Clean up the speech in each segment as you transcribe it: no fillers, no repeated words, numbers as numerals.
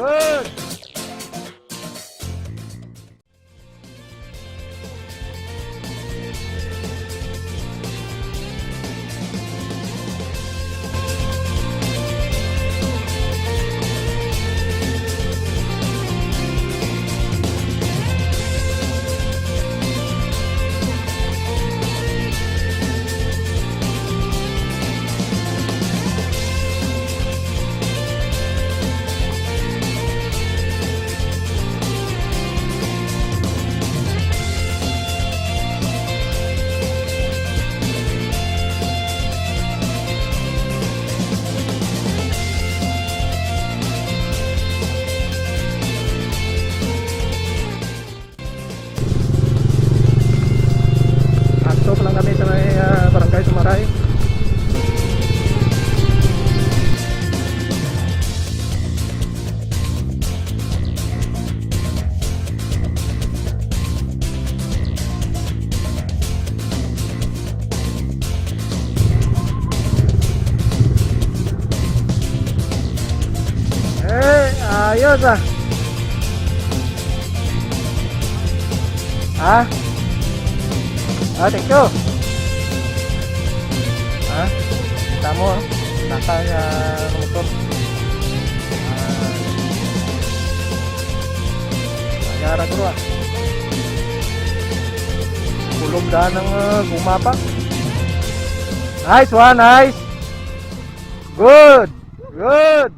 Good. Stop lang kami sa may barangay Sumaray. Ayos ah. Thank you. Kita mo, naka motor. Ayara ko ah. Kulog daan ng gumapa. Nice one, nice. Good. Good.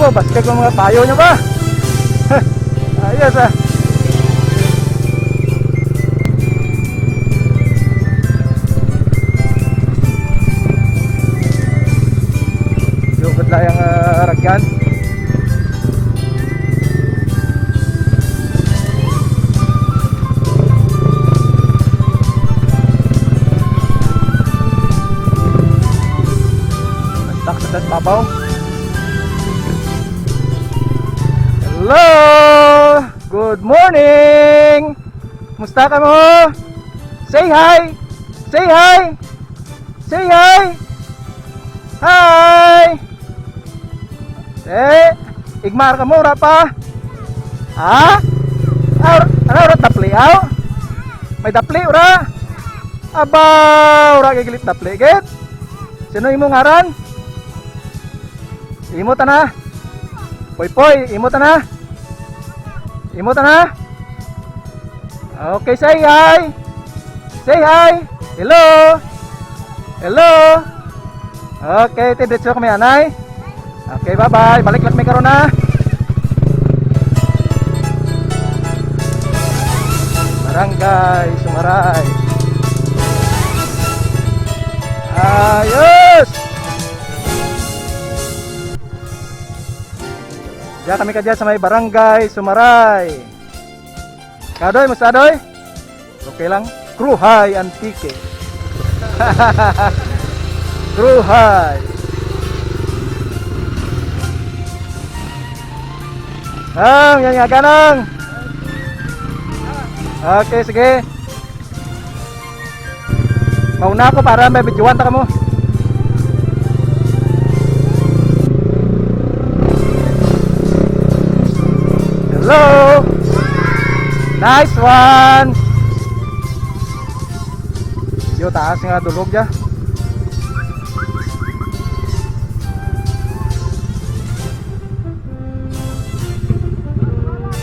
Basket ko mga tayo nyo ba? Ayos ah. Yugod lang yung ragyan. Mastak sa babaw. Hello! Good morning! Musta ka mo? Say hi! Say hi! Say hi! Hi! Igmar ka mo, pa? Ha? Ano ora tapli? May tapli, ora? Aba, ora gigilit tapli, get? Sino imong ngaran? Imo ta na? Poy, imo ta na? Imo ta na? Okay, say hi. Say hi. Hello. Hello. Okay, tidetso kami anay. Okay, bye-bye. Balik lang may karon na. Barangay Sumaray. Ayos. Diyan kami kadya sa may barangay Sumaray. Kadoy, musta doy? Okay lang. Kruhay Antique. Kruhay. Yan nga ganang. Okay, sige. Mauna ako para may videoan ta kamo. Hello. Nice one. Yo taas nga dulog ja.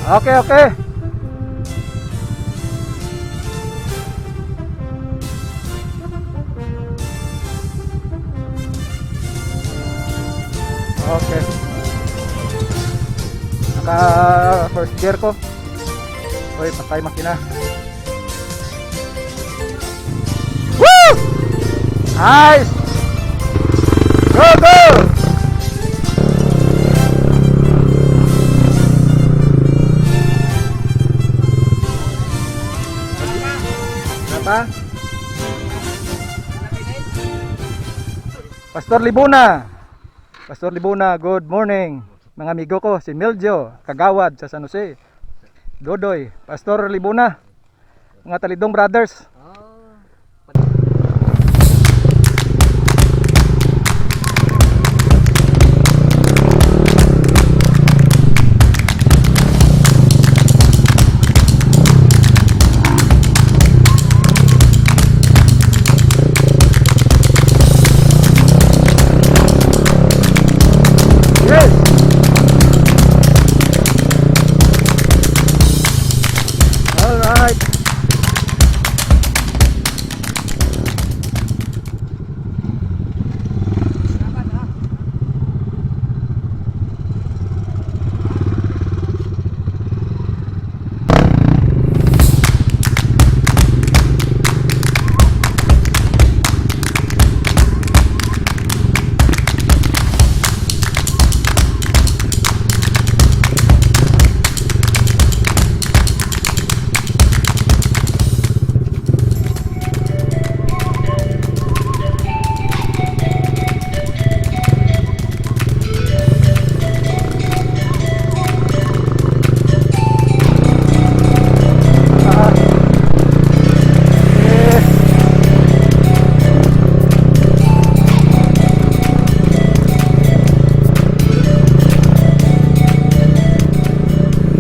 Okay, okay. Okay. Naka first gear ko. Oy, patay makina. Woo! Nice. Go, go. Apa? Pastor Libuna. Pastor Libuna, good morning. Mga amigo ko, si Miljo, kagawad sa San Jose. Dodoy, Pastor Libuna, mga Talidong Brothers.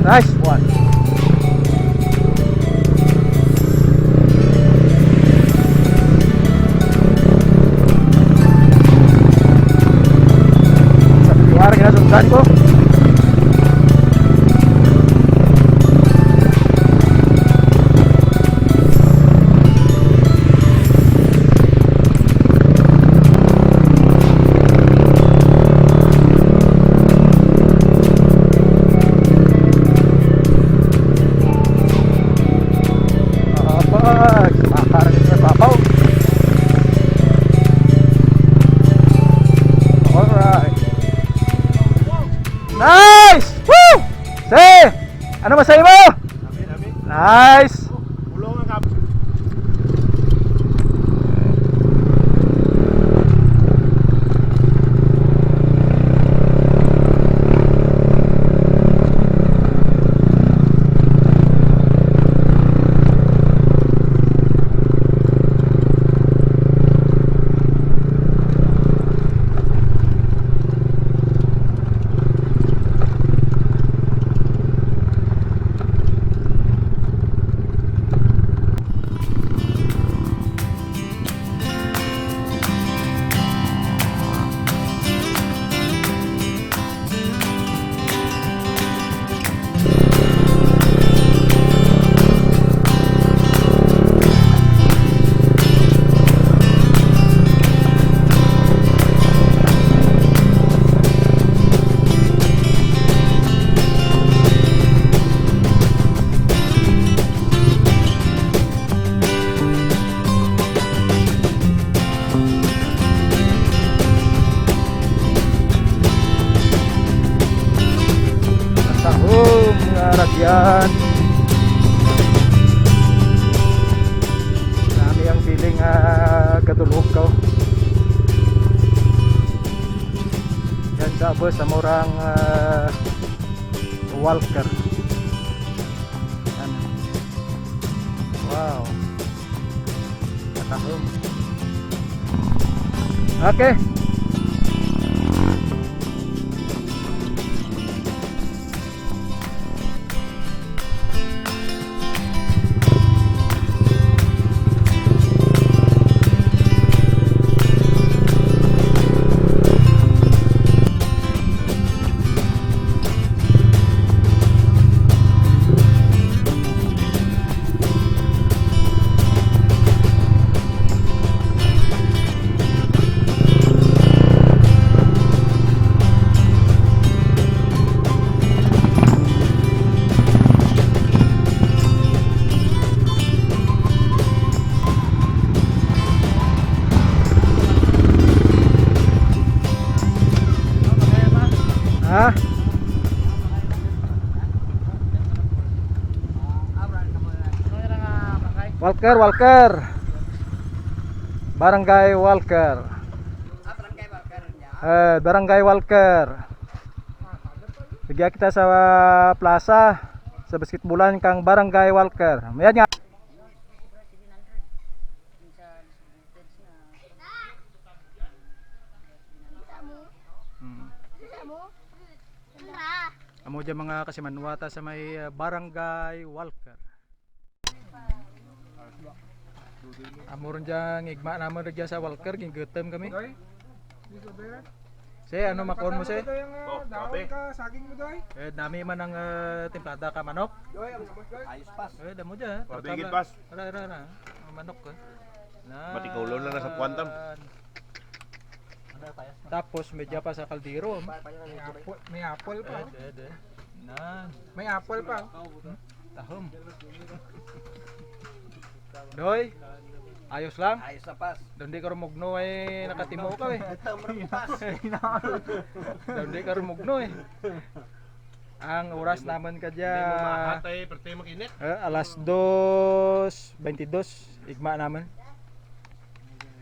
Nice one. Sa luar kinasundan ko. Nice! Woo! Say! Ano masahe mo? Nice! Ragyan. Dami ang piling katulog ko. Yan sa bus sa murang Walker. Yan. Wow. Katahong. Okay. Ha? Walker. Barangay Walker. Barangay Walker niya. Barangay Walker. Bigyan kita sa plaza sa basketbolan kang Barangay Walker. Mayan nga. Amo dyan mga kasimanwata sa may Barangay Walker. Amo rin dyan, igma naman rin dyan sa Walker, ginggutom kami. Say, ano makon mo say? Daon ka, saging mo doy. Dami man ang templada ka manok. Ayos pas. Damo dyan. Pabigit pas. Ara. Manok ka. Matikulo na sa kwantam. Tapos medya pa sa kaldero. May apple pa. May May apple pa. tahom. Doy. Ayos lang. Ayos na pas. Doon di ka rumugno eh, nakatimo ka eh. Doon di ka rumugno eh. Ang oras naman ka dyan. Perte makinit. Alas 2:22 igma naman.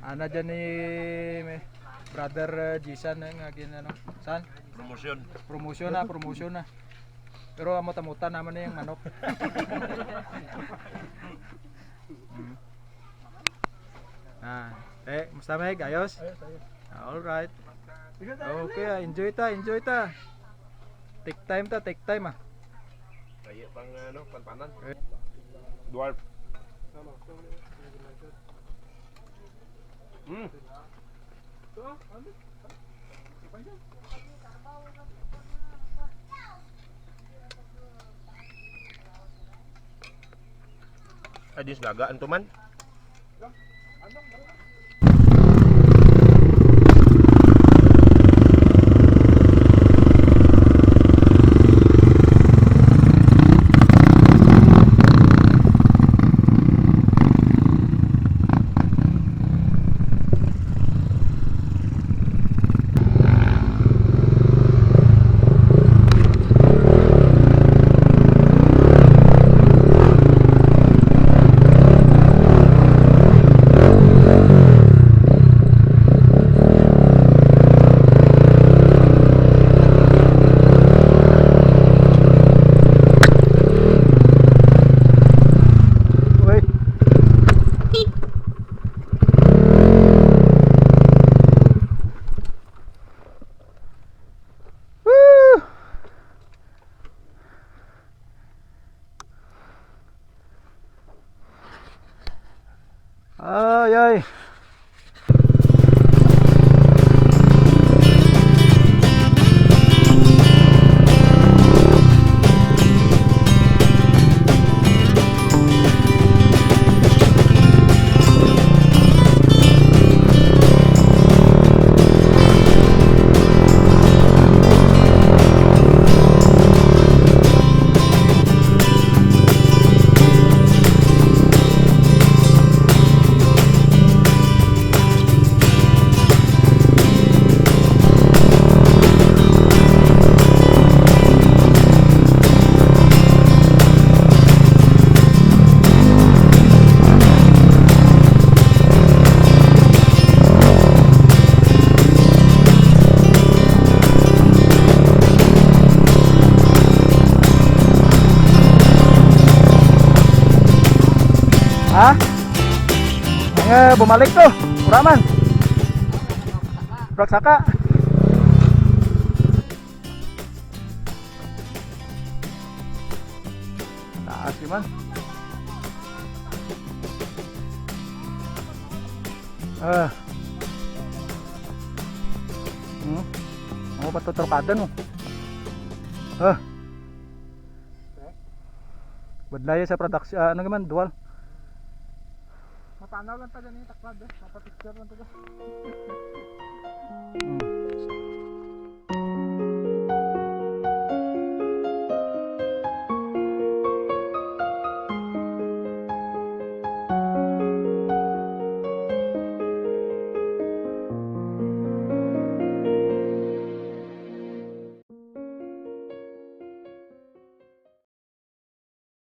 Ana dyan ni brother Jisan nga ano. San? Promosyon. Promotion na. Pero amot-amutan naman na yung manok. Musta Meg? Ayos? Alright. Okay, enjoy ta. Take time ah. Kaya pang panpanan. Dwarf. Adis gagaan to man. Ay. Ha? Bumalik to, Uraman. Praksaka. Taas man. Ano ba ito trokada no? Badlaya sa production, ano naman, dual. Mapanaw lang taga ni taklad eh. Mapapicture lang taga.